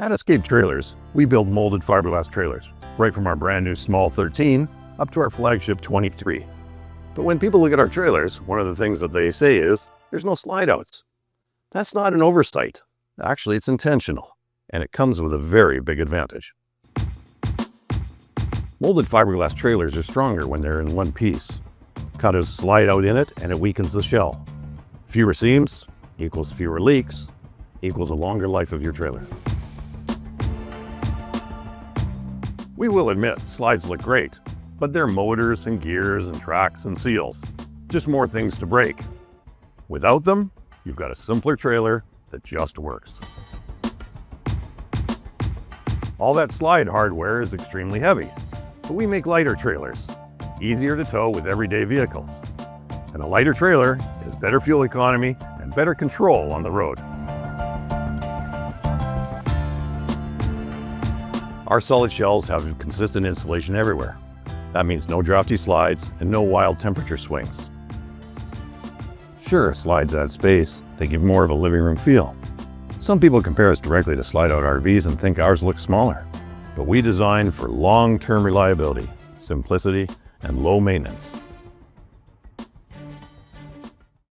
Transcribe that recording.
At Escape Trailers, we build molded fiberglass trailers, right from our brand new small 13 up to our flagship 23. But when people look at our trailers, one of the things that they say is, there's no slide outs. That's not an oversight. Actually, it's intentional, and it comes with a very big advantage. Molded fiberglass trailers are stronger when they're in one piece. Cutters slide out in it and it weakens the shell. Fewer seams equals fewer leaks equals a longer life of your trailer. We will admit, slides look great, but they're motors and gears and tracks and seals. Just more things to break. Without them, you've got a simpler trailer that just works. All that slide hardware is extremely heavy, but we make lighter trailers, easier to tow with everyday vehicles. And a lighter trailer is better fuel economy and better control on the road. Our solid shells have consistent insulation everywhere. That means no drafty slides and no wild temperature swings. Sure, slides add space, they give more of a living room feel. Some people compare us directly to slide-out RVs and think ours looks smaller. But we design for long-term reliability, simplicity, and low maintenance.